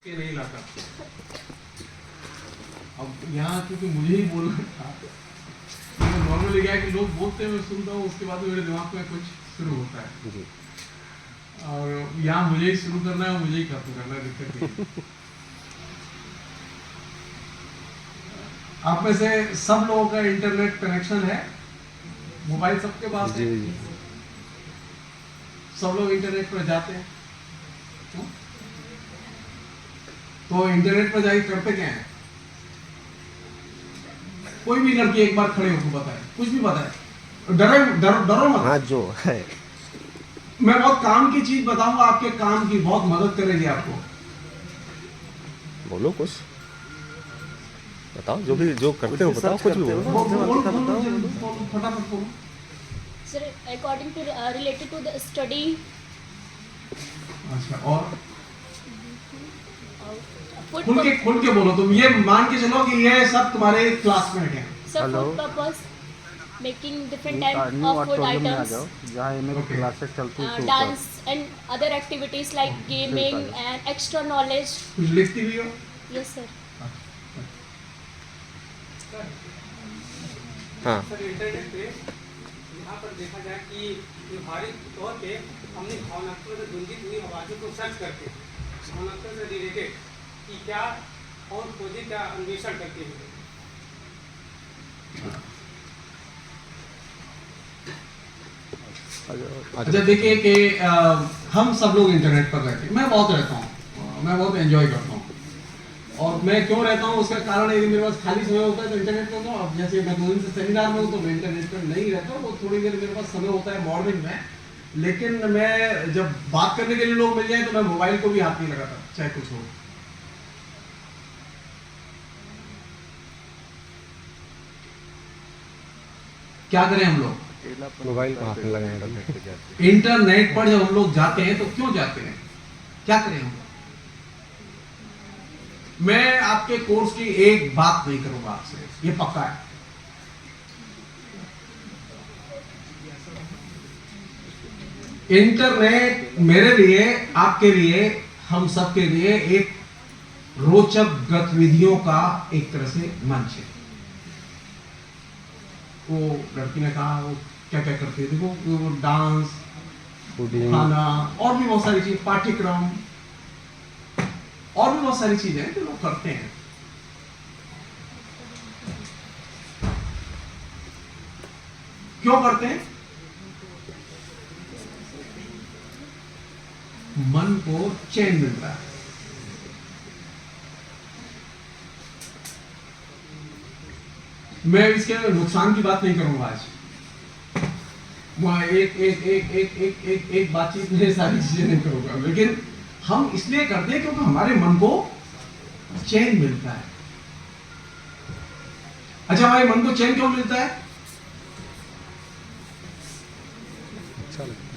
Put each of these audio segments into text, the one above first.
के नहीं लाता। अब यहाँ क्योंकि मुझे ही बोलना था, तो नॉर्मली क्या है कि लोग बोलते हैं मैं सुनता हूँ, उसके बाद मेरे दिमाग में कुछ शुरू होता है जी। और यहाँ मुझे ही शुरू करना है और मुझे ही खत्म करना है, दिक्कत नहीं है। आप में से सब लोगों का इंटरनेट कनेक्शन है, मोबाइल सबके पास है, जी। सब लोग इंटरनेट पर जाते हैं। तो इंटरनेट पर जाके करते क्या है? कोई भी लड़की एक बार खड़े होकर बताए, कुछ भी बताए, डरो मत। हाँ जो है मैं बहुत काम की चीज बताऊंगा, आपके काम की बहुत मदद करेगी आपको। बोलो कुछ बताओ, जो करते हो बताओ, कुछ भी बोलो। फटाफट बोलो। Sir, according to related to the study, अच्छा, और food खुल के बोलो तुम। ये मान के चलो कि ये सब तुम्हारे क्लासमेट हैं। sir, Hello. food purpose, making different type new of food auditorium में आ items, जाओ, जहाँ ये मेरी Okay. क्लासेस चलती है dance and other activities like gaming and extra knowledge. कुछ लिखती भी हो? Yes, sir. हाँ सर इंटरनेट पे यहाँ पर देखा जाए कि व्यवहारिक तौर पे हमने भावनात्मक से गुंजित हुई आवाज़ों को सर्च करके भावनात्मक से रिलेटेड कि क्या और खोजे क्या अन्वेषण करते हुए अच्छा देखिए कि हम सब लोग इंटरनेट पर रहते हैं, मैं बहुत रहता हूँ, मैं बहुत एंजॉय करता हूँ। और मैं क्यों रहता हूँ उसका कारण है कि मेरे पास खाली समय होता है तो इंटरनेट पर। अब जैसे मैं 2 दिन से सेमिनार में हूँ तो मैं इंटरनेट पर नहीं रहता हूँ, वो थोड़ी देर मेरे पास समय होता है मॉर्निंग में। लेकिन मैं जब बात करने के लिए लोग मिल जाए तो मैं मोबाइल को भी हाथ नहीं लगाता, चाहे कुछ हो। क्या करें हम लोग? मोबाइल को हाथ में लगाएंगे। इंटरनेट पर जब हम लोग जाते हैं तो क्यों जाते हैं, क्या करें हम लोग? मैं आपके कोर्स की एक बात नहीं करूंगा आपसे, ये पक्का है। इंटरनेट मेरे लिए, आपके लिए, हम सब के लिए एक रोचक गतिविधियों का एक तरह से मंच है। वो लड़की ने कहा वो क्या क्या करती है, देखो वो डांस, खाना और भी बहुत सारी चीज, पाठ्यक्रम और भी बहुत सारी चीजें हैं जो लोग करते हैं। क्यों करते हैं? मन को चैन मिलता है। मैं इसके नुकसान की बात नहीं करूंगा आज। एक बातचीत में सारी चीजें नहीं करूंगा, लेकिन हम इसलिए करते हैं क्योंकि हमारे मन को चैन मिलता है। अच्छा, हमारे मन को चैन क्यों मिलता है?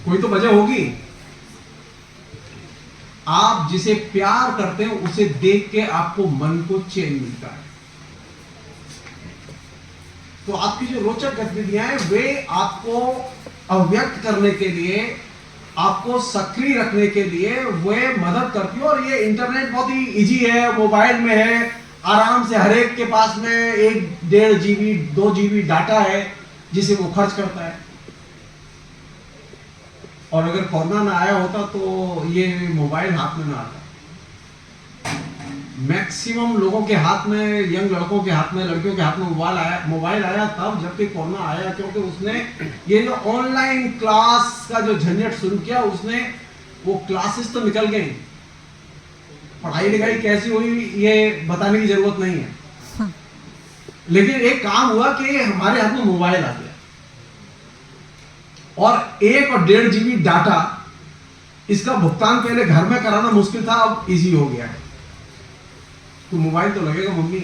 कोई तो वजह होगी। आप जिसे प्यार करते हैं उसे देख के आपको मन को चैन मिलता है। तो आपकी जो रोचक गतिविधियां हैं वे आपको अव्यक्त करने के लिए, आपको सक्रिय रखने के लिए वे मदद करती है। और ये इंटरनेट बहुत ही इजी है, मोबाइल में है, आराम से हर एक के पास में 1-1.5 GB 2 GB डाटा है जिसे वो खर्च करता है। और अगर कोरोना ना आया होता तो ये मोबाइल हाथ में ना आता। मैक्सिमम लोगों के हाथ में, यंग लड़कों के हाथ में, लड़कियों के हाथ में मोबाइल आया तब जबकि कोरोना आया, क्योंकि उसने ये जो ऑनलाइन क्लास का जो झंझट शुरू किया, उसने वो क्लासेस तो निकल गई, पढ़ाई लिखाई कैसी हुई ये बताने की जरूरत नहीं है। लेकिन एक काम हुआ कि हमारे हाथ में मोबाइल आ गया और 1 और 1.5 GB डाटा, इसका भुगतान पहले घर में कराना मुश्किल था, अब इजी हो गया है। तो मोबाइल तो लगेगा मम्मी,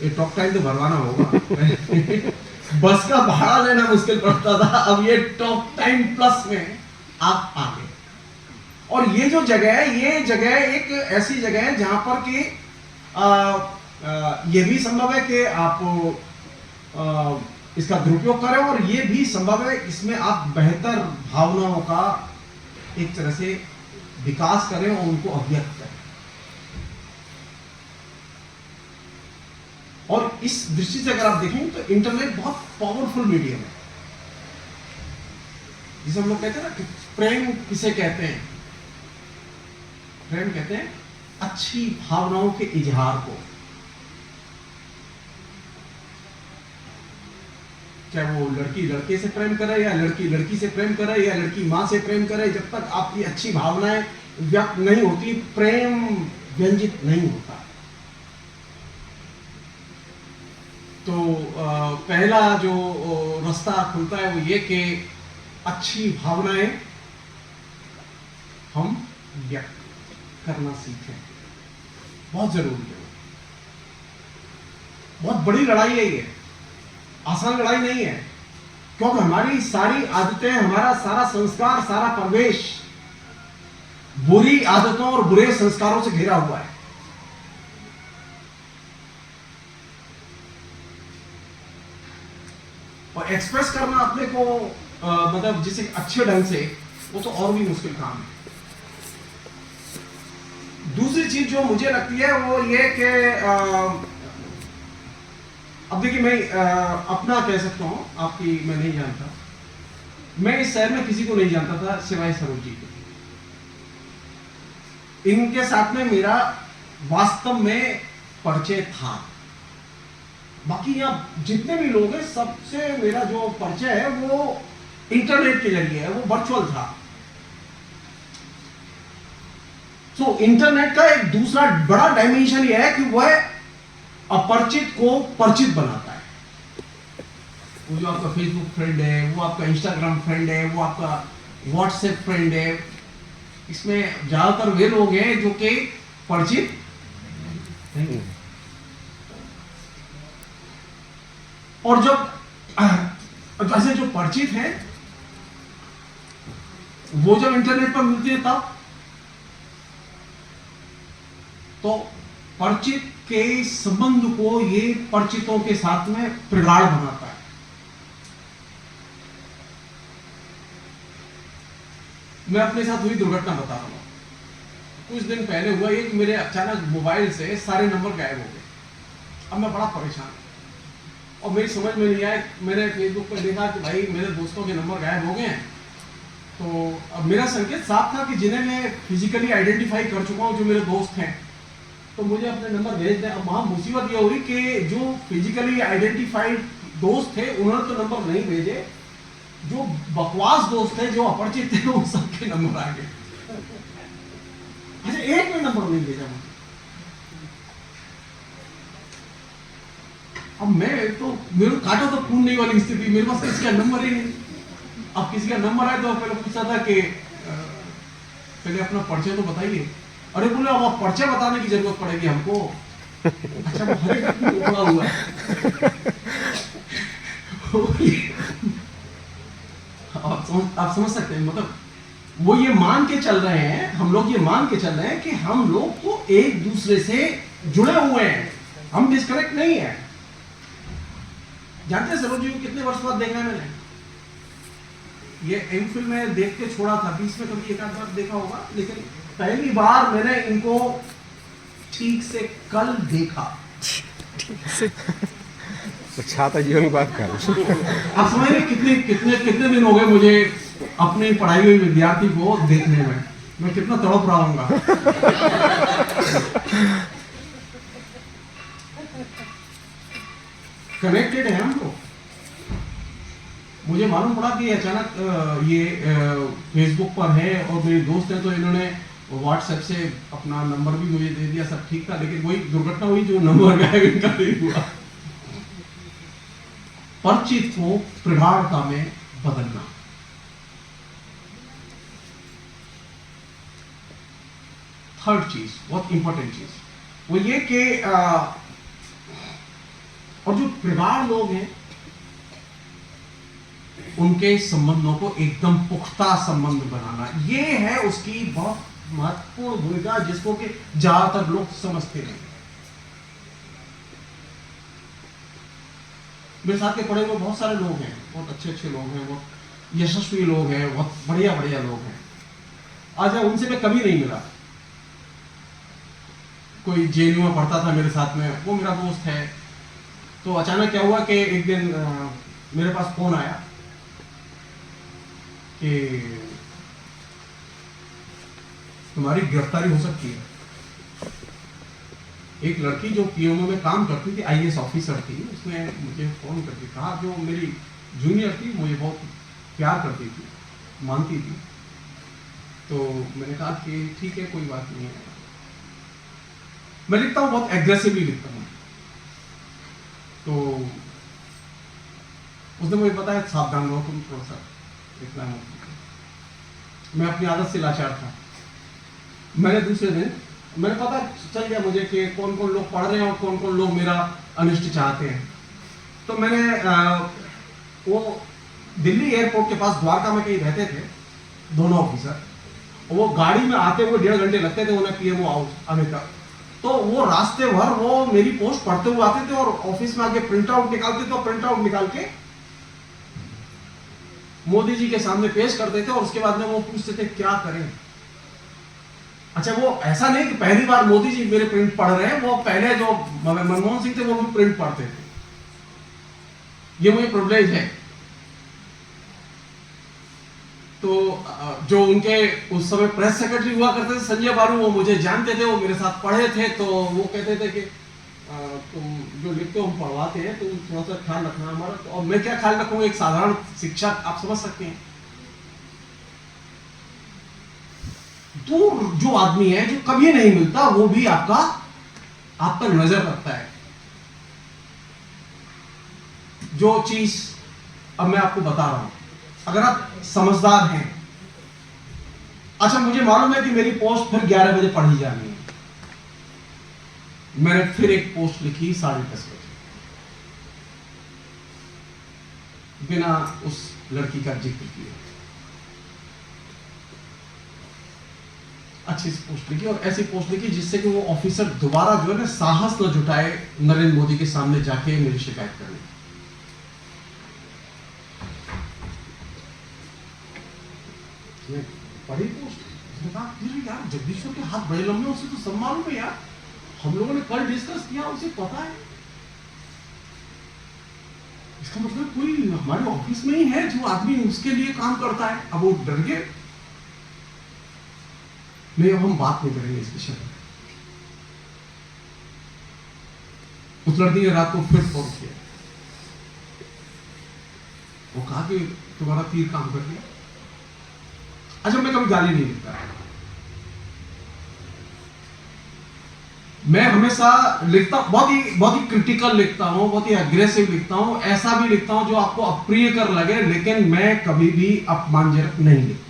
ये टॉक टाइम तो भरवाना होगा। बस का भाड़ा लेना मुश्किल पड़ता था, अब ये टॉक टाइम प्लस में आप आ गए। और ये जो जगह है, ये जगह एक ऐसी जगह है जहां पर कि ये भी संभव है कि आप इसका दुरुपयोग करें, और ये भी संभव है इसमें आप बेहतर भावनाओं का एक तरह से विकास करें और उनको अव्यक्त करें। इस दृष्टि से अगर आप देखें तो इंटरनेट बहुत पावरफुल मीडियम है। जिसे हम लोग कहते हैं ना कि प्रेम किसे कहते हैं, प्रेम कहते हैं अच्छी भावनाओं के इजहार को। चाहे वो लड़की लड़के से प्रेम करे या लड़की लड़की से प्रेम करे या लड़की माँ से प्रेम करे, जब तक आपकी अच्छी भावनाएं व्यक्त नहीं होती, प्रेम व्यंजित नहीं होता। तो पहला जो रास्ता खुलता है वो ये कि अच्छी भावनाएं हम व्यक्त करना सीखें, बहुत जरूरी है। बहुत बड़ी लड़ाई है ये, आसान लड़ाई नहीं है, क्योंकि हमारी सारी आदतें, हमारा सारा संस्कार, सारा परिवेश बुरी आदतों और बुरे संस्कारों से घिरा हुआ है। और एक्सप्रेस करना अपने को मतलब जिसे अच्छे ढंग से, वो तो और भी मुश्किल काम है। दूसरी चीज जो मुझे लगती है वो ये कि अब देखिए मैं अपना कह सकता हूं, आपकी मैं नहीं जानता, मैं इस शहर में किसी को नहीं जानता था सिवाय सरोज जी के। इनके साथ में मेरा वास्तव में परिचय था। बाकी यहाँ जितने भी लोग हैं सबसे मेरा जो परिचय है वो इंटरनेट के जरिए है, वो वर्चुअल था। तो इंटरनेट का एक दूसरा बड़ा डायमेंशन यह है कि वह अपरिचित को परिचित बनाता है। वो जो आपका फेसबुक फ्रेंड है, वो आपका इंस्टाग्राम फ्रेंड है, वो आपका व्हाट्सएप फ्रेंड है, इसमें ज्यादातर वे लोग हैं जो कि परिचित नहीं। और जब ऐसे जो परिचित हैं वो जब इंटरनेट पर मिलते हैं तब तो परिचित के संबंध को ये परिचितों के साथ में प्रगाढ़ बनाता है। मैं अपने साथ हुई दुर्घटना बता रहा हूं। कुछ दिन पहले हुआ ये कि मेरे अचानक मोबाइल से सारे नंबर गायब हो गए। अब मैं बड़ा परेशान और मेरी समझ में नहीं आया। मैंने फेसबुक पर देखा कि भाई मेरे दोस्तों के नंबर गायब हो गए हैं। तो अब मेरा संकेत साफ था कि जिन्हें मैं फिजिकली आइडेंटिफाई कर चुका हूं, जो मेरे दोस्त हैं, तो मुझे अपने नंबर भेज दें। अब वहां मुसीबत यह हुई कि जो फिजिकली आइडेंटिफाइड दोस्त थे उन्होंने तो नंबर नहीं भेजे, जो बकवास दोस्त थे, जो अपरिचित थे, उन सबके नंबर आ गए। अच्छा, एक में नंबर नहीं भेजा मुझे। अब मैं तो मेरे काटो तो पूछने वाली स्थिति, मेरे पास किसी का नंबर ही नहीं। अब किसी का नंबर आए तो पहले पूछा था कि पहले अपना परिचय तो बताइए। अरे बोले अब आप परिचय बताने की जरूरत पड़ेगी हमको। अच्छा, वो हर एक पड़ा हुआ है। आप समझ सकते हैं, मतलब वो ये मान के चल रहे हैं, हम लोग ये मान के चल रहे हैं कि हम लोग तो एक दूसरे से जुड़े हुए हैं, हम डिस्कनेक्ट नहीं है। जानते हैं सरोज जी को कितने वर्ष बाद देखा है मैंने? ये एमफिल में देख के छोड़ा था, बीच में कभी एक आध बार देखा होगा, लेकिन पहली बार मैंने इनको ठीक से कल देखा। तो छाता जीवन बात कर। आप समझ रहे कितने दिन हो गए मुझे अपनी पढ़ाई हुई विद्यार्थी को देखने में, मैं कितना तड़प रहा हूँगा। कनेक्टेड है हम लोग। मुझे मालूम पड़ा कि अचानक ये फेसबुक पर है और मेरे दोस्त हैं, तो इन्होंने व्हाट्सएप से अपना नंबर भी मुझे दे दिया, सब ठीक था। लेकिन वही दुर्घटना हुई जो नंबर गायब इनका नहीं हुआ। परिचित को प्रगाढ़ता में बदलना। थर्ड चीज, बहुत इंपॉर्टेंट चीज, वो ये कि और जो प्रगाढ़ लोग हैं उनके संबंधों को एकदम पुख्ता संबंध बनाना, ये है उसकी बहुत महत्वपूर्ण भूमिका, जिसको कि ज्यादातर लोग समझते नहीं। मेरे साथ के पढ़े हुए बहुत सारे लोग हैं, बहुत अच्छे अच्छे लोग हैं, बहुत यशस्वी लोग हैं, बहुत बढ़िया बढ़िया लोग हैं। आज उनसे मैं कभी नहीं मिला। कोई जेएनयू में पढ़ता था मेरे साथ में, वो मेरा दोस्त है। तो अचानक क्या हुआ कि एक दिन मेरे पास फोन आया कि तुम्हारी गिरफ्तारी हो सकती है। एक लड़की जो पीएमओ में काम करती थी, आईएएस ऑफिसर थी, उसने मुझे फोन करके कहा, जो मेरी जूनियर थी, मुझे बहुत प्यार करती थी, मानती थी। तो मैंने कहा कि ठीक है, कोई बात नहीं है। मैं लिखता हूँ, बहुत एग्रेसिवली लिखता हूँ। तो उसने मुझे बताया, सावधान रहो तुम, थोड़ा सा इतना मत। मैं अपनी आदत से लाचार था। मैंने दूसरे दिन मैंने पता चल गया मुझे कि कौन कौन लोग पढ़ रहे हैं और कौन कौन लोग मेरा अनिष्ट चाहते हैं। तो मैंने वो दिल्ली एयरपोर्ट के पास द्वारका में कहीं रहते थे दोनों ऑफिसर, वो गाड़ी में आते हुए 1.5 घंटे लगते थे उन्हें पीएमओ हाउस आने तक। तो वो रास्ते भर वो मेरी पोस्ट पढ़ते हुए आते थे और ऑफिस में आके प्रिंट आउट निकालते थे और प्रिंट आउट निकाल के मोदी जी के सामने पेश करते थे और उसके बाद में वो पूछते थे क्या करें। अच्छा, वो ऐसा नहीं कि पहली बार मोदी जी मेरे प्रिंट पढ़ रहे हैं, वो पहले जो मनमोहन सिंह थे वो भी प्रिंट पढ़ते थे। ये मुझे प्रिविलेज है। तो जो उनके उस समय प्रेस सेक्रेटरी हुआ करते थे संजय बारू, वो मुझे जानते थे, वो मेरे साथ पढ़े थे। तो वो कहते थे कि तुम जो लिखते हो हम पढ़वाते हैं, तुम थोड़ा सा ख्याल रखना हमारा। तो और मैं क्या ख्याल रखूंगा, एक साधारण शिक्षक, आप समझ सकते हैं। दूर जो आदमी है, जो कभी नहीं मिलता, वो भी आप पर नजर रखता है। जो चीज अब मैं आपको बता रहा हूं, अगर आप समझदार हैं। अच्छा, मुझे मालूम है कि मेरी पोस्ट फिर 11 बजे पढ़ी जानी है। मैंने फिर एक पोस्ट लिखी 10:30 बजे, बिना उस लड़की का जिक्र किए। अच्छी सी पोस्ट लिखी और ऐसी पोस्ट लिखी जिससे कि वो ऑफिसर दोबारा जो है ना साहस न जुटाए नरेंद्र मोदी के सामने जाके मेरी शिकायत करने। पढ़ी पोस्ट, उसने कहा यार जगदीश्वर के हाथ बड़े लंबे, उसे तो सब मालूम है यार, हम लोगों ने कल डिस्कस किया, उसे पता है। इसका मतलब कोई हमारे ऑफिस में ही है जो आदमी उसके लिए काम करता है। अब वो डर गए। नहीं, अब हम बात नहीं करेंगे इस विषय में। उस लड़की ने रात को फिर फोन किया, वो कहा कि तुम्हारा तीर काम कर दिया। अच्छा, मैं कभी गाली नहीं देता, मैं हमेशा लिखता हूं, बहुत ही क्रिटिकल लिखता हूं, बहुत ही एग्रेसिव लिखता हूं, ऐसा भी लिखता हूं जो आपको अप्रिय कर लगे, लेकिन मैं कभी भी अपमानजनक नहीं लिखता।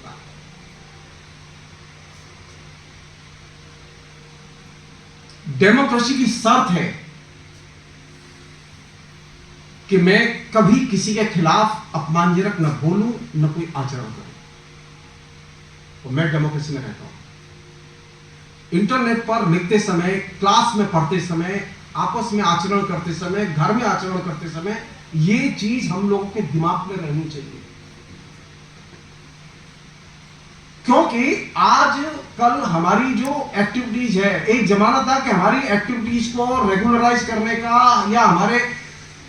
डेमोक्रेसी की शर्त है कि मैं कभी किसी के खिलाफ अपमानजनक न बोलूं, न कोई आचरण करूं। तो मैं डेमोक्रेसी में रहता हूं। इंटरनेट पर लिखते समय, क्लास में पढ़ते समय, आपस में आचरण करते समय, घर में आचरण करते समय, ये चीज हम लोगों के दिमाग में रहनी चाहिए। क्योंकि आज कल हमारी जो एक्टिविटीज है, एक जमाना था कि हमारी एक्टिविटीज को रेगुलराइज करने का या हमारे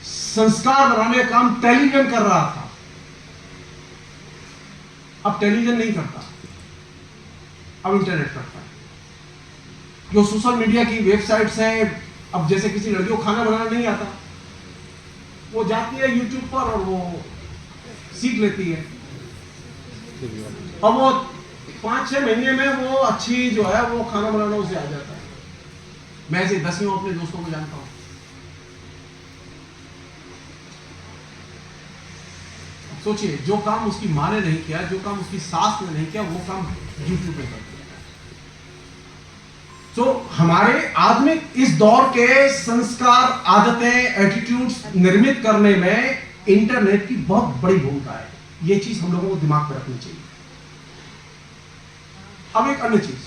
संस्कार बनाने का काम टेलीविजन कर रहा था। अब टेलीविजन नहीं करता, अब इंटरनेट करता है। जो सोशल मीडिया की वेबसाइट्स हैं, अब जैसे किसी लड़की को खाना बनाना नहीं आता, वो जाती है यूट्यूब पर और वो सीख लेती है। अब वो 5-6 महीने में वो अच्छी जो है वो खाना बनाना उसे आ जाता है। मैं ऐसे 10वीं अपने दोस्तों को जानता हूं। सोचिए, जो काम उसकी माँ ने नहीं किया, जो काम उसकी सास ने नहीं किया, वो काम यूट्यूब में करती है। तो हमारे आधुनिक इस दौर के संस्कार, आदतें, एटीट्यूड्स निर्मित करने में इंटरनेट की बहुत बड़ी भूमिका है। ये चीज हम लोगों को दिमाग में रखनी चाहिए। अब एक अन्य चीज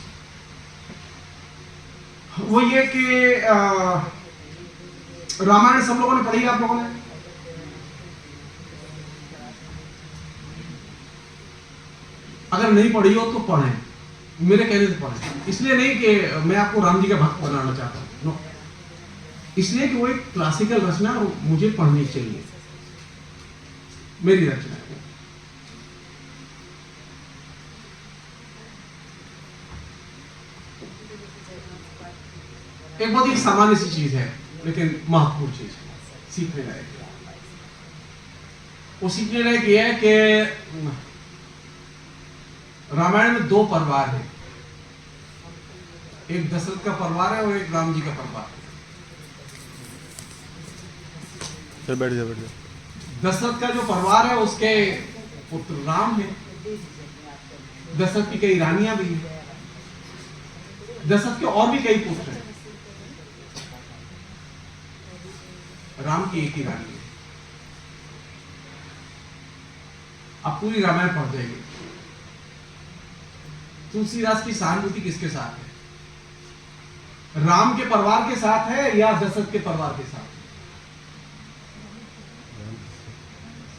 वो ये कि रामायण सब लोगों ने पढ़ी है, आप लोगों ने? अगर नहीं पढ़ी हो तो पढ़ें, मेरे कहने से पढ़ें। इसलिए नहीं कि मैं आपको राम जी का भक्त बनाना चाहता हूं, नो। इसलिए कि वो एक क्लासिकल रचना और मुझे पढ़नी चाहिए, मेरी रचना है। एक बहुत ही सामान्य सी चीज है लेकिन महत्वपूर्ण चीज है, सीखने लायक। वो सीखने लायक ये है कि रामायण में दो परिवार है, एक दशरथ का परिवार है और एक राम जी का परिवार है। बैठ जाओ। दशरथ का जो परिवार है उसके पुत्र राम है, दशरथ की कई रानियां भी हैं, दशरथ के और भी कई पुत्र हैं, राम की एक ही रानी है। अब पूरी रामायण पढ़ जाएगी, तुलसीदास की सहानुभूति किसके साथ है? राम के परिवार के साथ है या दशरथ के परिवार के साथ?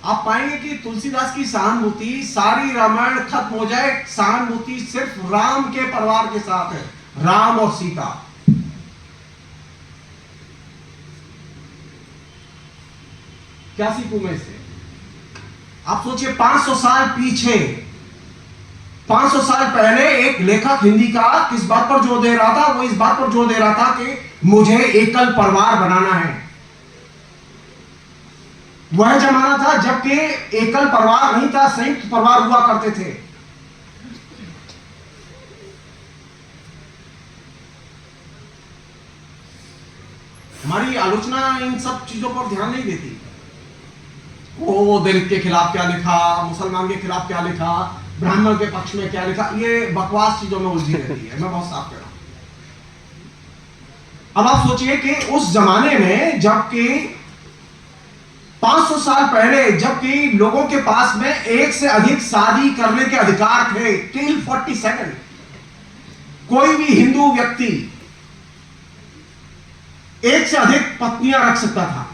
आप पाएंगे कि तुलसीदास की सहानुभूति, सारी रामायण खत्म हो जाए, सहानुभूति सिर्फ राम के परिवार के साथ है, राम और सीता। क्या सीखूं मैं इससे? आप सोचिए 500 साल पीछे, 500 साल पहले एक लेखक हिंदी का किस बात पर जोर दे रहा था? वो इस बात पर जोर दे रहा था कि मुझे एकल परिवार बनाना है। वह जमाना था जबकि एकल परिवार नहीं था, संयुक्त परिवार हुआ करते थे। हमारी आलोचना इन सब चीजों पर ध्यान नहीं देती। वो दलित के खिलाफ क्या लिखा, मुसलमान के खिलाफ क्या लिखा, ब्राह्मण के पक्ष में क्या लिखा, ये बकवास चीजों में उलझी रहती है। मैं बहुत साफ कह रहा हूं। अब आप सोचिए कि उस जमाने में, जबकि 500 साल पहले, जबकि लोगों के पास में एक से अधिक शादी करने के अधिकार थे, टिल 47 कोई भी हिंदू व्यक्ति एक से अधिक पत्नियां रख सकता था।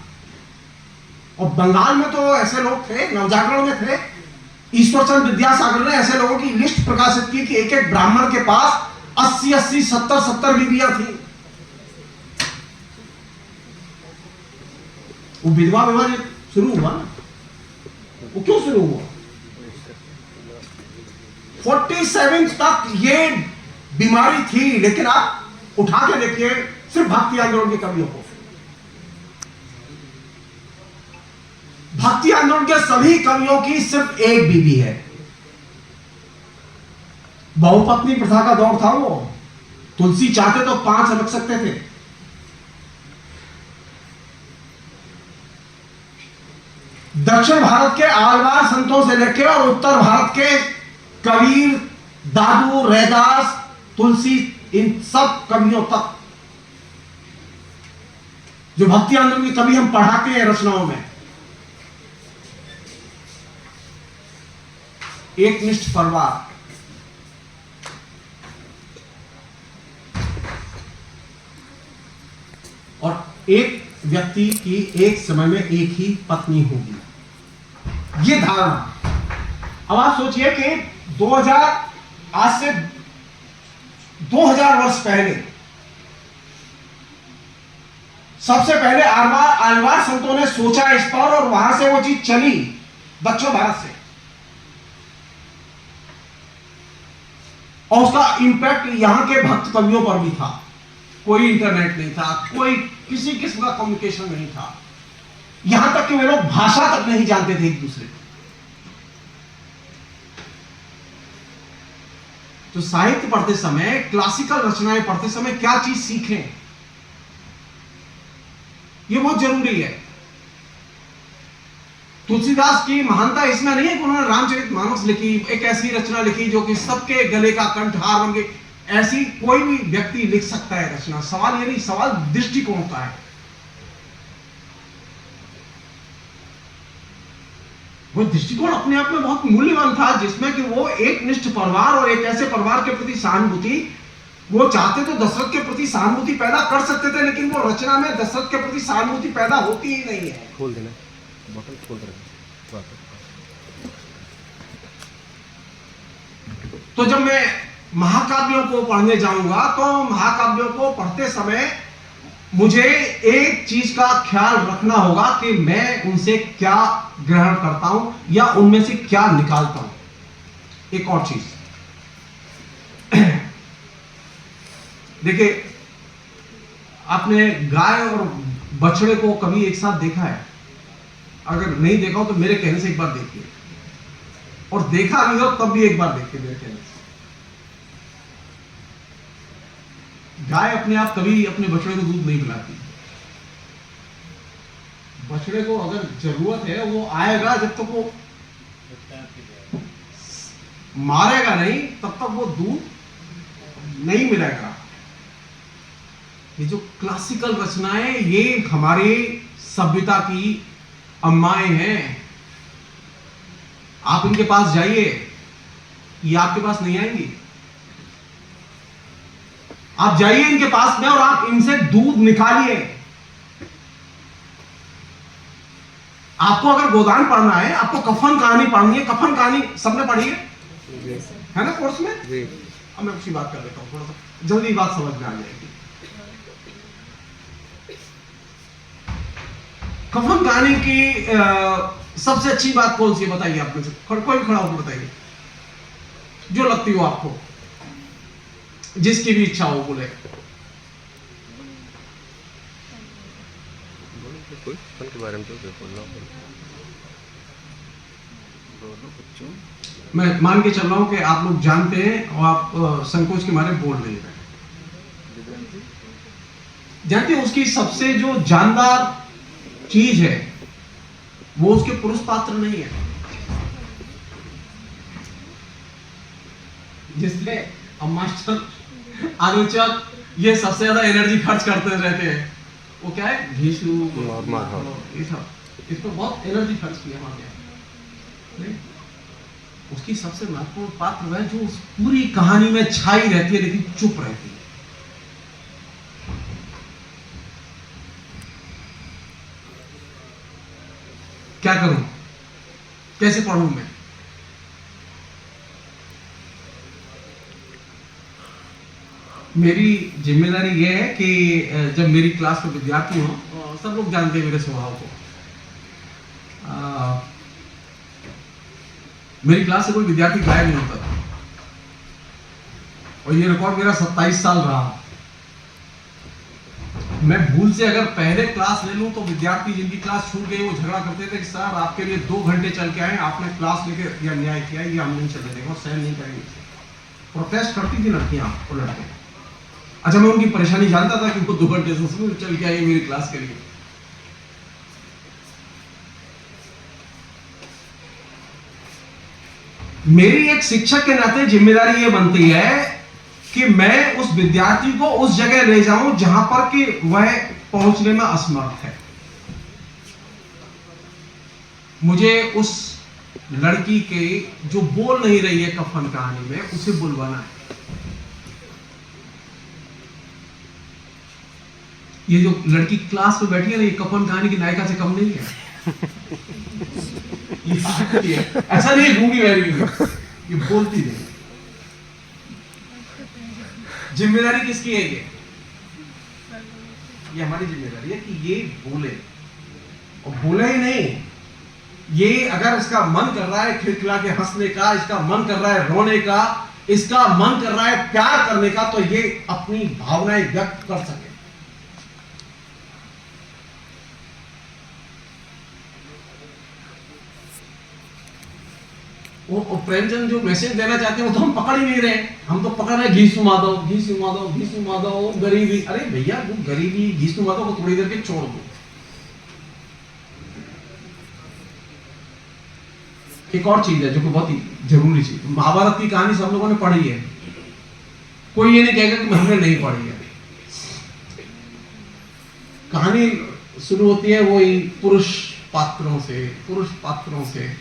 और बंगाल में तो ऐसे लोग थे, नवजागरण में थे, ईश्वरचंद्र विद्यासागर ने ऐसे लोगों की लिस्ट प्रकाशित की कि एक एक ब्राह्मण के पास 80-80, 70-70 बीवियां थी। वो विधवा विवाह शुरू हुआ ना, वो क्यों शुरू हुआ? 47 तक ये बीमारी थी, लेकिन आप उठा के देखिए सिर्फ भक्ति आंदोलन के कवियों को, भक्ति आंदोलन के सभी कवियों की सिर्फ एक बीवी है। बहुपत्नी प्रथा का दौर था वो। तुलसी चाहते तो 5 रख सकते थे। दक्षिण भारत के आलवार संतों से लेकर और उत्तर भारत के कबीर, दादू, रैदास, तुलसी, इन सब कवियों तक जो भक्ति आंदोलन के कवि हम पढ़ाते हैं रचनाओं में, एक निष्ठ परिवार, और एक व्यक्ति की एक समय में एक ही पत्नी होगी, ये धारणा। अब आप सोचिए कि 2000, आज से 2000 वर्ष पहले सबसे पहले आलवार संतों ने सोचा इस पर, और वहां से वो चीज चली दक्षिण भारत से, और उसका इंपैक्ट यहां के भक्त कवियों पर भी था। कोई इंटरनेट नहीं था, कोई किसी किस्म का कम्युनिकेशन नहीं था, यहां तक कि वे लोग भाषा तक नहीं जानते थे एक दूसरे को। तो साहित्य पढ़ते समय, क्लासिकल रचनाएं पढ़ते समय क्या चीज सीखें, यह बहुत जरूरी है। तुलसीदास की महानता इसमें नहीं है कि उन्होंने रामचरितमानस लिखी, एक ऐसी रचना लिखी जो कि सबके गले का कंठहार बन गई। ऐसी कोई भी व्यक्ति लिख सकता है रचना। सवाल ये नहीं, सवाल दृष्टिकोण का है। वो दृष्टिकोण अपने आप में बहुत मूल्यवान था, जिसमें कि वो एक निष्ठ परिवार और एक ऐसे परिवार के प्रति सहानुभूति, वो चाहते तो दशरथ के प्रति सहानुभूति पैदा कर सकते थे, लेकिन वो रचना में दशरथ के प्रति सहानुभूति पैदा होती ही नहीं है। खोल देना, बोतल खोल देना। तो जब मैं महाकाव्यों को पढ़ने जाऊंगा तो महाकाव्यों को पढ़ते समय मुझे एक चीज का ख्याल रखना होगा कि मैं उनसे क्या ग्रहण करता हूं या उनमें से क्या निकालता हूं। एक और चीज देखिए, आपने गाय और बछड़े को कभी एक साथ देखा है? अगर नहीं देखा हो तो मेरे कहने से एक बार देखिए, और देखा नहीं हो तब भी एक बार देखिए मेरे कहने से। गाय अपने आप कभी अपने बछड़े को दूध नहीं पिलाती। बछड़े को अगर जरूरत है वो आएगा, जब तक वो मारेगा नहीं तब तक वो दूध नहीं मिलेगा। ये जो क्लासिकल रचनाएं, ये हमारे सभ्यता की अम्माएं हैं। आप इनके पास जाइए, ये आपके पास नहीं आएंगी। आप जाइए इनके पास में और आप इनसे दूध निकालिए। आपको अगर गोदान पढ़ना है, आपको कफन कहानी पढ़नी है, कफन कहानी सबने पढ़ी है ना कोर्स में? अब मैं उसी बात कर देता हूं, थोड़ा सा जल्दी बात समझ में आ जाएगी। कफन कहानी की सबसे अच्छी बात कौन सी है बताइए? आप में से कोई खड़ा होकर बताइए, जो लगती हो आपको, जिसकी भी इच्छा हो बोले। के बारे में तो बोलना। मैं मान के चल रहा हूं कि आप लोग जानते हैं और आप संकोच के मारे बोल नहीं रहे। जानते हैं उसकी सबसे जो जानदार चीज है वो उसके पुरुष पात्र नहीं है। जिसमें अब मास्टर, आलोचक ये सबसे ज्यादा एनर्जी खर्च करते रहते हैं, वो क्या है? घीसू, ये सब, इसमें बहुत एनर्जी खर्च किया हमारे। उसकी सबसे महत्वपूर्ण पात्र वह जो उस पूरी कहानी में छाई रहती है लेकिन चुप रहती है। क्या करूं, कैसे पढ़ूं मैं? मेरी जिम्मेदारी यह है कि जब मेरी क्लास में विद्यार्थी हो, सब लोग जानते हैं मेरे स्वभाव को, मेरी क्लास से कोई विद्यार्थी गायब नहीं होता था। और ये रिकॉर्ड मेरा 27 साल रहा। मैं भूल से अगर पहले क्लास ले लूं तो विद्यार्थी जिनकी क्लास छूट गई वो झगड़ा करते थे कि सर आपके लिए 2 घंटे चल के आए, आपने क्लास लेके या न्याय किया, ये हम नहीं चलने देंगे, सहन नहीं करेंगे। प्रोटेस्ट करती थी लड़कियां और लड़के। अच्छा, मैं उनकी परेशानी जानता था कि उनको 2 घंटे से चल के आए मेरी क्लास के लिए। मेरी एक शिक्षक के नाते जिम्मेदारी यह बनती है कि मैं उस विद्यार्थी को उस जगह ले जाऊं जहां पर कि वह पहुंचने में असमर्थ है। मुझे उस लड़की के जो बोल नहीं रही है कफन कहानी में, उसे बुलवाना है। ये जो लड़की क्लास में बैठी है ना, ये कफन कहानी की नायिका से कम नहीं है। ये ऐसा नहीं गूंगी बहरी, ये बोलती नहीं। जिम्मेदारी किसकी है? ये हमारी जिम्मेदारी है कि ये बोले, और बोले ही नहीं, ये अगर इसका मन कर रहा है खिलखिला के हंसने का, इसका मन कर रहा है रोने का, इसका मन कर रहा है प्यार करने का, तो ये अपनी भावनाएं व्यक्त कर सके। वो प्रेमचंद जो मैसेज देना चाहते हैं वो तो हम पकड़ ही नहीं रहे। हम तो पकड़ रहे घी सुमा दो, घी सुमा दो, घी सुमा दो, गरीबी। अरे भैया, वो गरीबी घी सुमा दो को थोड़ी देर के छोड़ दो। एक और चीज है जो कि बहुत ही जरूरी चीज, महाभारत की कहानी सब लोगों ने पढ़ी है, कोई ये नहीं कहेगा कि हमने नहीं पढ़ी है। कहानी शुरू होती है वही पुरुष पात्रों से,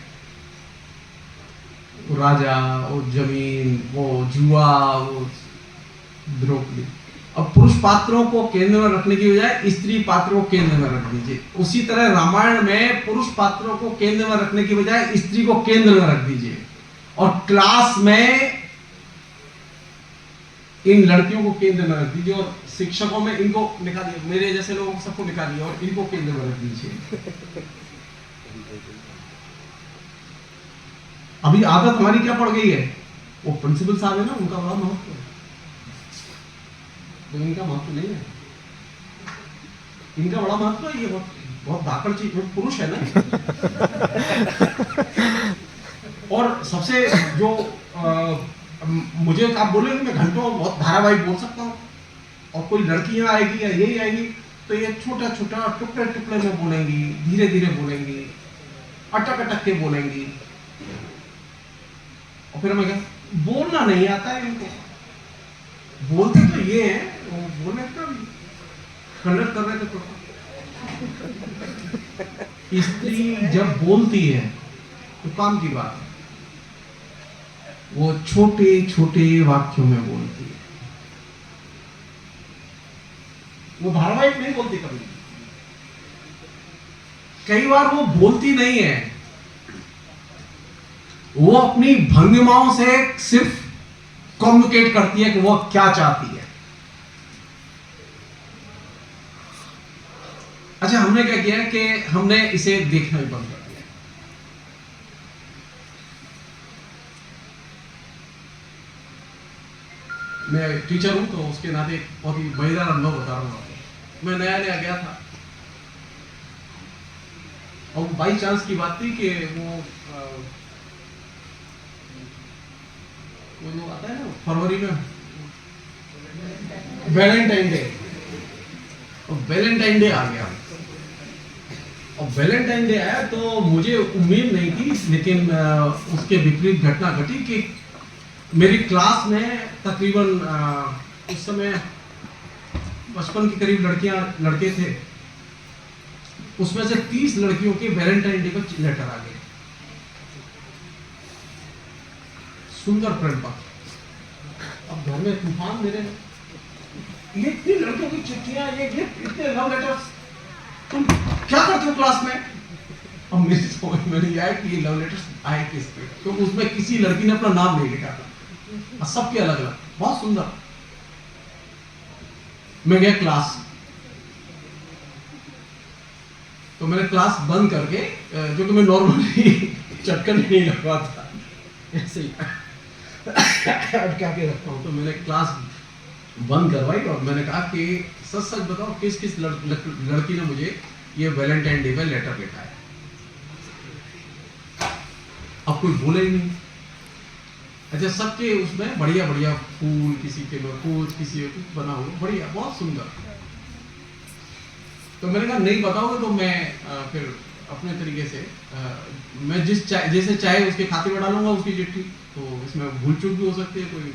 वो राजा, वो जमीन, वो जुआ, वो द्रौपदी। अब पुरुष पात्रों को केंद्र में रखने की बजाय स्त्री पात्रों को केंद्र में रख दीजिए। उसी तरह रामायण में पुरुष पात्रों को केंद्र में रखने की बजाय स्त्री को केंद्र में रख दीजिए, और क्लास में इन लड़कियों को केंद्र में रख दीजिए, और शिक्षकों में इनको निकाल दिया, मेरे जैसे लोगों को सबको निकाल दिया और इनको केंद्र में रख दीजिए। अभी आदत हमारी क्या पड़ गई है, वो प्रिंसिपल साहब है ना, उनका बड़ा महत्व है, तो इनका महत्व नहीं है, इनका बड़ा महत्व है। ये बहुत धाकड़ चीज, पुरुष है ना। और सबसे जो मुझे आप बोलेंगे मैं घंटों बहुत धारावाहिक बोल सकता हूँ, और कोई लड़की यहाँ आएगी या यही आएगी तो ये छोटा छोटा टुकड़े टुकड़े में बोलेंगी, धीरे धीरे बोलेंगी, अटक अटक के बोलेंगी, और फिर हमें क्या, बोलना नहीं आता है इनको। बोलते तो ये है, वो बोलने का भी कंडक्ट कर रहे थे तो। स्त्री जब बोलती है तो काम की बात है, वो छोटे छोटे वाक्यों में बोलती है, वो धारावाहिक नहीं बोलती कभी। कई बार वो बोलती नहीं है, वो अपनी भंगिमाओं से सिर्फ कम्युनिकेट करती है कि वो क्या चाहती है। अच्छा, हमने क्या किया है कि हमने इसे देखना ही बंद कर दिया। मैं टीचर हूं तो उसके नाते बहुत ही मजेदार अनुभव बता रहा हूं आपको। मैं नया नया गया था और बाई चांस की बात थी कि वो आता है ना फरवरी में वैलेंटाइन डे, और वैलेंटाइन डे आ गया, और वैलेंटाइन डे आया तो मुझे उम्मीद नहीं थी, लेकिन उसके विपरीत घटना घटी कि मेरी क्लास में तकरीबन उस समय 55 के करीब लड़के थे, उसमें से 30 लड़कियों के वैलेंटाइन डे पर लेटर आ गए, सुंदर प्रेम पत्र। अब घर में तूफान मेरे, ये इतनी लड़कियों की चिट्ठियां, ये इतने लव लेटर्स, तुम क्या करते हो क्लास में? अब मेरी समझ में नहीं आया कि ये लव लेटर्स आए किस पे, क्योंकि उसमें किसी लड़की ने अपना नाम नहीं लिखा था, सबके अलग अलग, बहुत सुंदर। मैं गया क्लास, तो मैंने क्लास बंद करके, जो कि मैं नॉर्मली चटकन नहीं लगवा था, ऐसे ही अटका के रखता हूँ, तो मैंने क्लास बंद करवाई और मैंने कहा कि सच सच बताओ किस किस लड़की ने मुझे ये वैलेंटाइन डे पे लेटर लिखा है। अब कोई बोले ही नहीं। अच्छा, सबके उसमें बढ़िया बढ़िया फूल, किसी के में कुछ, किसी के कुछ बना हुआ, बढ़िया, बहुत सुंदर। तो मैंने कहा नहीं बताओगे तो मैं फिर अपने तरीके से मैं जैसे चाहे उसके खाते में डालूंगा उसकी चिट्ठी, तो इसमें भूल चूक भी हो सकती है, कोई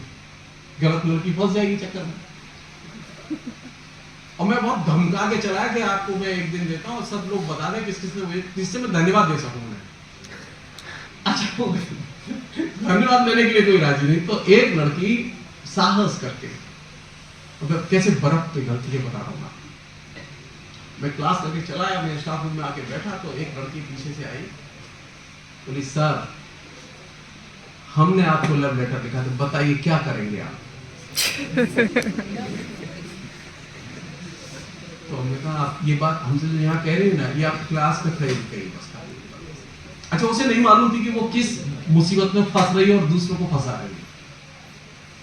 गलत लड़की फंस जाएगी चक्कर में। और मैं बहुत धमका के चला कि आपको मैं एक दिन देता हूँ, सब लोग बता दें किस किसने, जिससे मैं धन्यवाद दे सकूँ। अच्छा, धन्यवाद देने के लिए कोई राजी नहीं, तो एक लड़की साहस करके, मतलब कैसे बर्फ पे गलती है बता रहा हूँ, मैं क्लास करके चला आया, मैं स्टाफ रूम में आके बैठा तो एक लड़की पीछे से आई, बोली सर हमने आपको लव लेटर लिखा, तो बताइए क्या करेंगे आप? तो हमने कहा आप ये बात हमसे जो यहाँ कह रहे हैं ना, ये आप क्लास में खरीद गई बस। अच्छा, उसे नहीं मालूम थी कि वो किस मुसीबत में फंस रही है और दूसरों को फंसा रही है,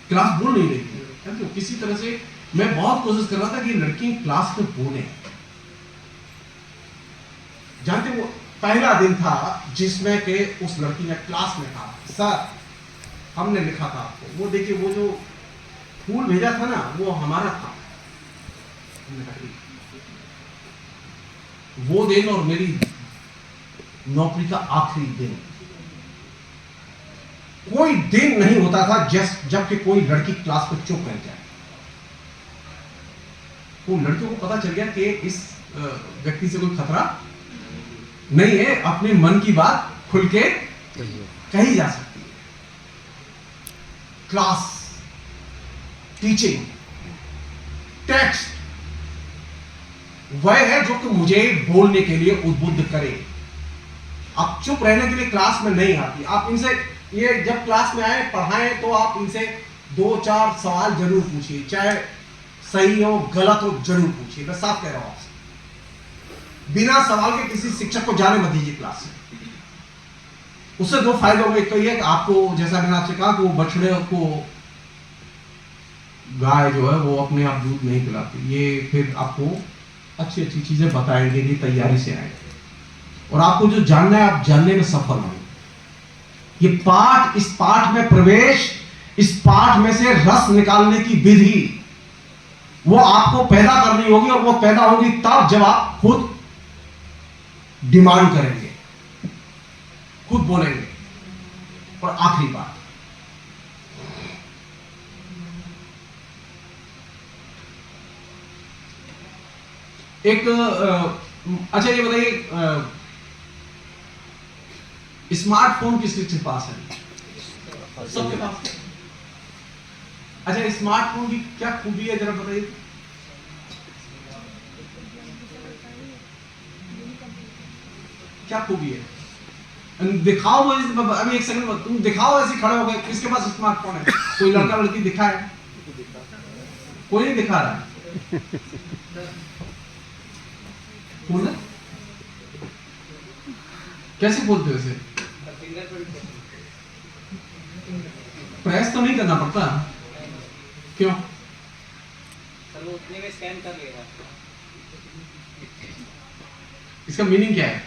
क्लास बोल नहीं रही थी। तो किसी तरह से मैं बहुत कोशिश कर रहा था कि लड़की क्लास में बोले। जानते वो पहला दिन था जिसमें के उस लड़की ने क्लास में कहा सर हमने लिखा था आपको, वो देखिए वो जो फूल भेजा था ना वो हमारा था। वो दिन और मेरी नौकरी का आखिरी दिन, कोई दिन नहीं होता था जबकि कोई लड़की क्लास में चुप रह जाए। तो लड़कियों को पता चल गया कि इस व्यक्ति से कोई खतरा नहीं है, अपने मन की बात खुल के कही जा सकती है। क्लास, टीचिंग, टेक्स्ट वह है जो कि मुझे बोलने के लिए उद्बुद्ध करे। आप चुप रहने के लिए क्लास में नहीं आती। आप इनसे ये जब क्लास में आए पढ़ाएं तो आप इनसे 2-4 सवाल जरूर पूछिए, चाहे सही हो गलत हो जरूर पूछिए, मैं साफ कह रहा हूं आपसे। बिना सवाल के किसी शिक्षक को जाने मत दीजिए क्लास से। उससे दो फायदे होंगे। एक तो ये कि आपको, जैसा मैंने आपसे कहा, कि वो बछड़े को गाय जो है वो अपने आप दूध नहीं पिलाती, ये फिर आपको अच्छी अच्छी चीजें बताएंगे कि तैयारी से आएंगे, और आपको जो जानना है आप जानने में सफल होंगे। ये पाठ, इस पाठ में प्रवेश, इस पाठ में से रस निकालने की विधि वो आपको पैदा करनी होगी, और वो पैदा होगी तब जब आप खुद डिमांड करेंगे, खुद बोलेंगे। और आखिरी बात, एक अच्छा ये बताइए, स्मार्टफोन किस किसके पास है? सबके पास। अच्छा, स्मार्टफोन की क्या खूबी है जरा बताइए। क्या खूबी है? दिखाओ मुझे अभी, एक सेकंड तुम दिखाओ, ऐसे खड़े हो गए, किसके पास स्मार्टफोन है? कोई लड़का लड़की दिखा है? कोई नहीं दिखा रहा है। खोलना कैसे खोलते हो इसे? प्रेस तो नहीं करना पड़ता? क्यों? सर वो उतने में स्कैन कर लेगा। इसका मीनिंग क्या है?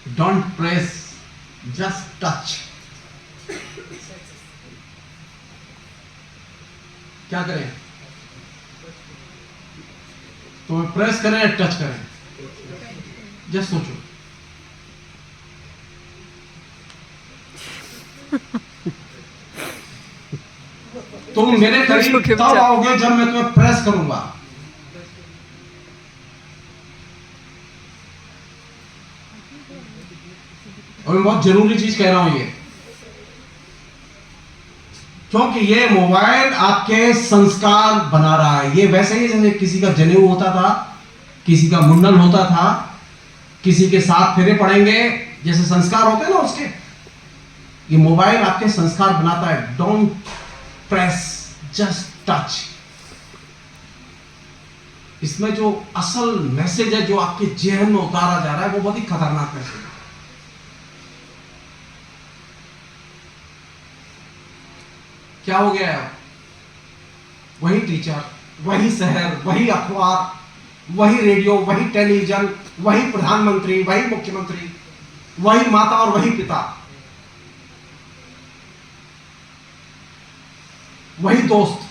Don't press, just touch. क्या करें? तो प्रेस करें या टच करें? जस्ट सोचो। तुम मेरे करीब तब आओगे जब मैं तुम्हें प्रेस करूंगा। और मैं बहुत जरूरी चीज कह रहा हूं ये, क्योंकि ये मोबाइल आपके संस्कार बना रहा है। ये वैसे ही जैसे किसी का जनेऊ होता था, किसी का मुंडन होता था, किसी के साथ फेरे पड़ेंगे, जैसे संस्कार होते हैं ना उसके, ये मोबाइल आपके संस्कार बनाता है। Don't press, just touch. इसमें जो असल मैसेज है जो आपके जेहन में उतारा जा रहा है वो बहुत ही खतरनाक मैसेज है। क्या हो गया है? वही टीचर, वही शहर, वही अखबार, वही रेडियो, वही टेलीविजन, वही प्रधानमंत्री, वही मुख्यमंत्री, वही माता और वही पिता, वही दोस्त।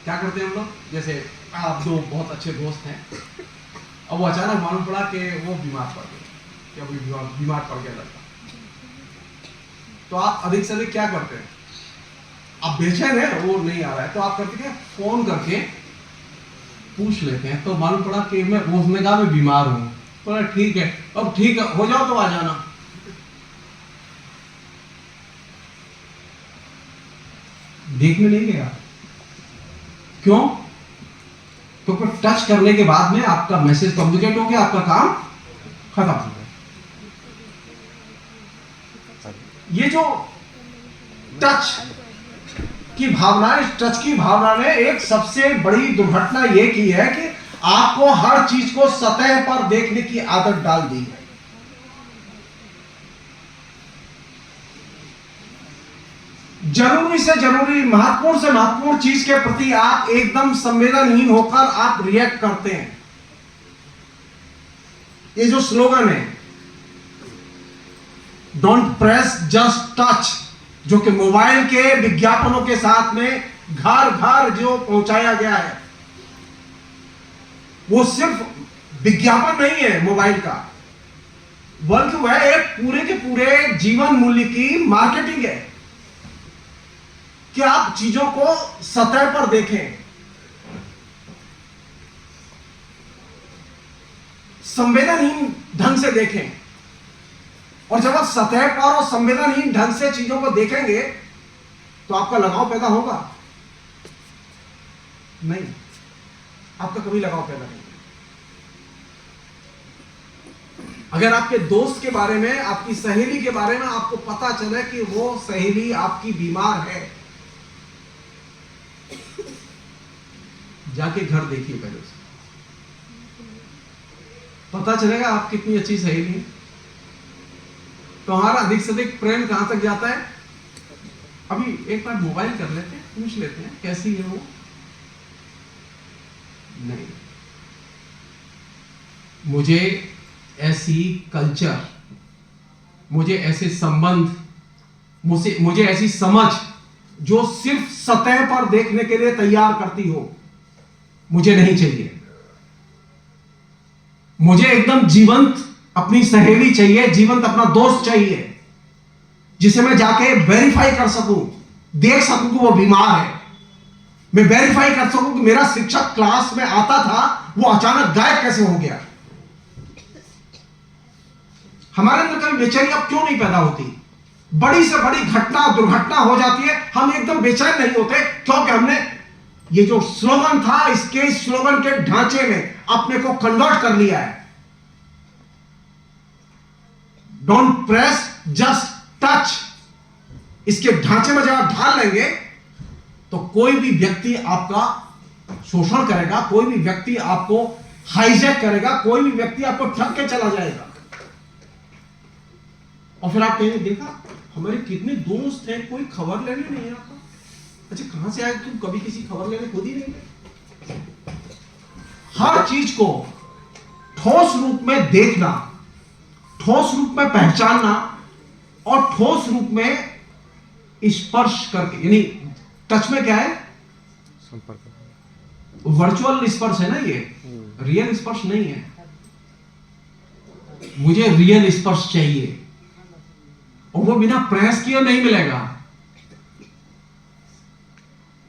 क्या करते हैं हम लोग? जैसे आप दो बहुत अच्छे दोस्त हैं, अब वो अचानक मालूम पड़ा कि वो बीमार पड़ गए, क्या बीमार पड़ गया लड़का, तो आप अधिक से अधिक क्या करते हैं? आप बेचैन है, वो नहीं आ रहा है, तो आप करते क्या? फोन करके पूछ लेते हैं। तो मालूम पड़ा कि मैं, उसने कहा मैं बीमार हूं, तो ठीक है, अब ठीक है हो जाओ तो आ जाना। देखने नहीं गया। क्यों? क्योंकि टच करने के बाद में आपका मैसेज कम्युनिकेट हो गया, आपका काम खत्म हो गया। ये जो टच की भावना है, टच की भावना ने एक सबसे बड़ी दुर्घटना ये की है कि आपको हर चीज को सतह पर देखने की आदत डाल दी है। जरूरी से जरूरी, महत्वपूर्ण से महत्वपूर्ण चीज के प्रति आप एकदम संवेदनहीन होकर आप रिएक्ट करते हैं। ये जो स्लोगन है डोंट प्रेस जस्ट टच, जो कि मोबाइल के विज्ञापनों के साथ में घर घर जो पहुंचाया गया है, वो सिर्फ विज्ञापन नहीं है मोबाइल का, बल्कि वह एक पूरे के पूरे जीवन मूल्य की मार्केटिंग है कि आप चीजों को सतह पर देखें, संवेदनहीन ढंग से देखें। और जब आप सतह पर और संवेदनहीन ढंग से चीजों को देखेंगे तो आपका लगाव पैदा होगा? नहीं, आपका कभी लगाव पैदा नहीं। अगर आपके दोस्त के बारे में, आपकी सहेली के बारे में आपको पता चले कि वो सहेली आपकी बीमार है, जाके घर देखिए पहले उसे, पता चलेगा आप कितनी अच्छी सहेली है। तो हमारा अधिक से अधिक प्रेम कहां तक जाता है? अभी एक बार मोबाइल कर लेते हैं, पूछ लेते हैं कैसी है वो। नहीं, मुझे ऐसी कल्चर, मुझे ऐसे संबंध, मुझे ऐसी समझ जो सिर्फ सतह पर देखने के लिए तैयार करती हो, मुझे नहीं चाहिए। मुझे एकदम जीवंत अपनी सहेली चाहिए, जीवंत अपना दोस्त चाहिए, जिसे मैं जाके वेरीफाई कर सकूं, देख सकूं कि वो बीमार है। मैं वेरीफाई कर सकूं कि मेरा शिक्षक क्लास में आता था, वो अचानक गायब कैसे हो गया। हमारे अंदर कभी बेचैनी अब क्यों नहीं पैदा होती? बड़ी से बड़ी घटना, दुर्घटना हो जाती है, हम एकदम बेचैन नहीं होते, क्योंकि हमने ये जो स्लोगन था, इसके स्लोगन के ढांचे में अपने को कन्वर्ट कर लिया है। Don't press, just touch. इसके ढांचे में जब आप ढाल लेंगे तो कोई भी व्यक्ति आपका शोषण करेगा, कोई भी व्यक्ति आपको हाईजैक करेगा, कोई भी व्यक्ति आपको ठग के चला जाएगा। और फिर आप कहेंगे, देखा हमारे कितने दोस्त हैं, कोई खबर लेने नहीं आता। अच्छा, कहां से आए तुम? कभी किसी खबर लेने खुद ही नहीं गए। हर चीज को ठोस रूप में देखना, ठोस रूप में पहचानना और ठोस रूप में स्पर्श करके, यानी टच में क्या है? संपर्क। वर्चुअल स्पर्श है ना, ये रियल स्पर्श नहीं है। मुझे रियल स्पर्श चाहिए और वो बिना प्रयास किए नहीं मिलेगा।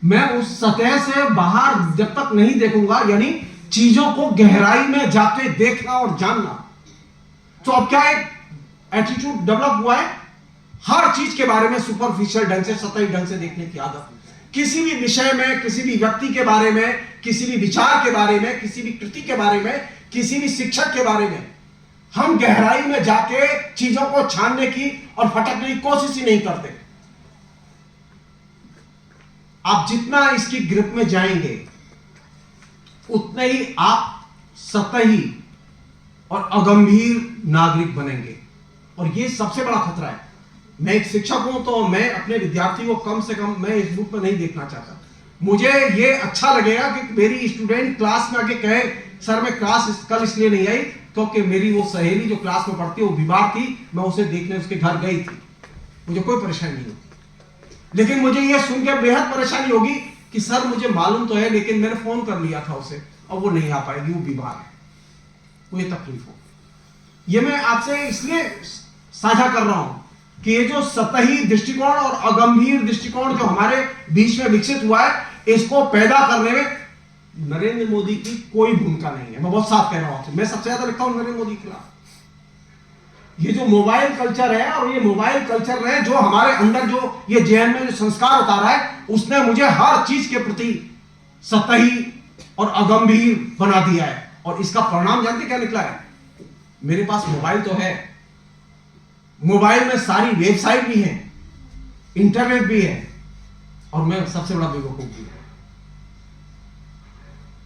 मैं उस सतह से बाहर जब तक नहीं देखूंगा, यानी चीजों को गहराई में जाके देखना और जानना। तो अब क्या एक एटीट्यूड डेवलप हुआ है, हर चीज के बारे में सुपरफिशियल ढंग से, सतही ढंग से देखने की आदत। किसी भी विषय में, किसी भी व्यक्ति के बारे में, किसी भी विचार के बारे में, किसी भी कृति के बारे में, किसी भी शिक्षक के बारे में हम गहराई में जाके चीजों को छानने की और फटकने की कोशिश ही नहीं करते। आप जितना इसकी ग्रिप में जाएंगे उतने ही आप सतही और अगंभीर नागरिक बनेंगे। और यह सबसे बड़ा खतरा है। मैं एक शिक्षक हूं तो मैं अपने विद्यार्थी को कम से कम मैं इस रूप में नहीं देखना चाहता। मुझे यह अच्छा लगेगा कि मेरी स्टूडेंट क्लास में आके कहे, सर मैं क्लास कल इसलिए नहीं आई क्योंकि मेरी वो सहेली जो क्लास में पढ़ती है वो बीमार थी, मैं उसे देखने उसके घर गई थी, मुझे कोई परेशानी नहीं होती। लेकिन मुझे यह सुन के बेहद परेशानी होगी कि सर मुझे मालूम तो है लेकिन मैंने फोन कर लिया था उसे और वो नहीं आ पाएगी, वो बीमार है, मुझे तकलीफ हो। ये मैं आपसे इसलिए साझा कर रहा हूं कि ये जो सतही दृष्टिकोण और अगंभीर दृष्टिकोण जो हमारे बीच में विकसित हुआ है, इसको पैदा करने में नरेंद्र मोदी की कोई भूमिका नहीं है। मैं बहुत साफ कह रहा हूं आपसे, मैं सबसे ज्यादा लिखता हूं नरेंद्र मोदी के खिलाफ। ये जो मोबाइल कल्चर है और ये मोबाइल कल्चर है जो हमारे अंदर जो ये जेएन में जो संस्कार उतारा है, उसने मुझे हर चीज के प्रति सतही और अगंभीर बना दिया है। और इसका परिणाम जानते क्या निकला है? मेरे पास मोबाइल तो है, मोबाइल में सारी वेबसाइट भी है, इंटरनेट भी है, और मैं सबसे बड़ा बेवकूफ भी है।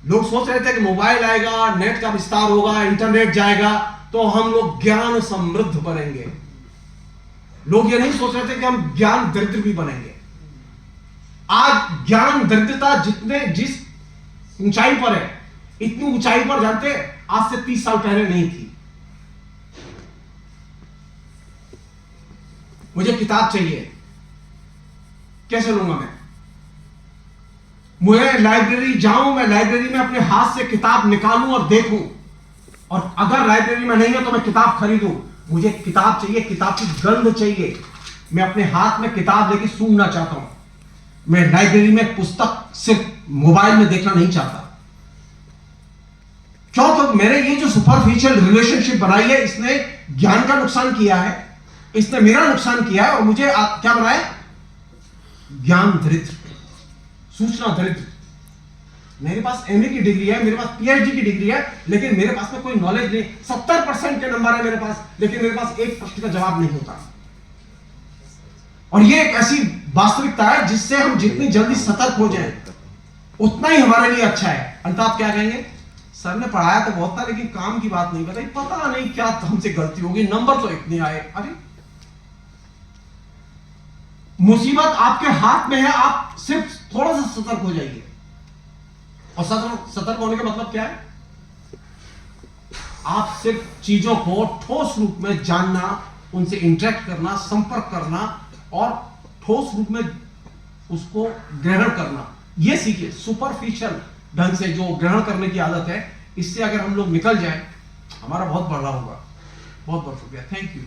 लोग सोच रहे थे कि मोबाइल आएगा, नेट का विस्तार होगा, इंटरनेट जाएगा तो हम लोग ज्ञान समृद्ध बनेंगे। लोग ये नहीं सोच रहे थे कि हम ज्ञान दरिद्र भी बनेंगे। आज ज्ञान दरिद्रता जिस ऊंचाई पर है, इतनी ऊंचाई पर जानते आज से 30 साल पहले नहीं थी। मुझे किताब चाहिए, कैसे लूंगा मैं? मुझे लाइब्रेरी जाऊं, मैं लाइब्रेरी में अपने हाथ से किताब निकालूं और देखूं, और अगर लाइब्रेरी में नहीं है तो मैं किताब खरीदूं। मुझे किताब चाहिए, किताब की गंध चाहिए। मैं अपने हाथ में किताब लेके सूंघना चाहता हूं। मैं लाइब्रेरी में पुस्तक सिर्फ मोबाइल में देखना नहीं चाहता। क्यों? तो मेरे ये जो सुपरफिशियल रिलेशनशिप बनाई है, इसने ज्ञान का नुकसान किया है, इसने मेरा नुकसान किया है, और मुझे क्या बनाया? ज्ञान दरिद्र, सूचना दरिद्र। मेरे पास एमए की डिग्री है, मेरे पास पीएचडी की डिग्री है, लेकिन मेरे पास में कोई नॉलेज नहीं। 70% के नंबर है मेरे पास, लेकिन मेरे पास एक प्रश्न का जवाब नहीं होता। और ये एक ऐसी वास्तविकता है जिससे हम जितनी जल्दी सतर्क हो जाएं उतना ही हमारे लिए अच्छा है। अंत आप क्या कहेंगे? सर ने पढ़ाया तो बहुत था, लेकिन काम की बात नहीं बताई, पता नहीं क्या हमसे गलती होगी, नंबर तो इतने आए। अरे मुसीबत आपके हाथ में है, आप सिर्फ थोड़ा सा सतर्क हो जाइए। और सतर्क होने का मतलब क्या है? आप सिर्फ चीजों को ठोस रूप में जानना, उनसे इंटरेक्ट करना, संपर्क करना और ठोस रूप में उसको ग्रहण करना, ये सीखिए। सुपरफिशियल ढंग से जो ग्रहण करने की आदत है, इससे अगर हम लोग निकल जाएं, हमारा बहुत बड़ा होगा। बहुत बहुत शुक्रिया, थैंक यू।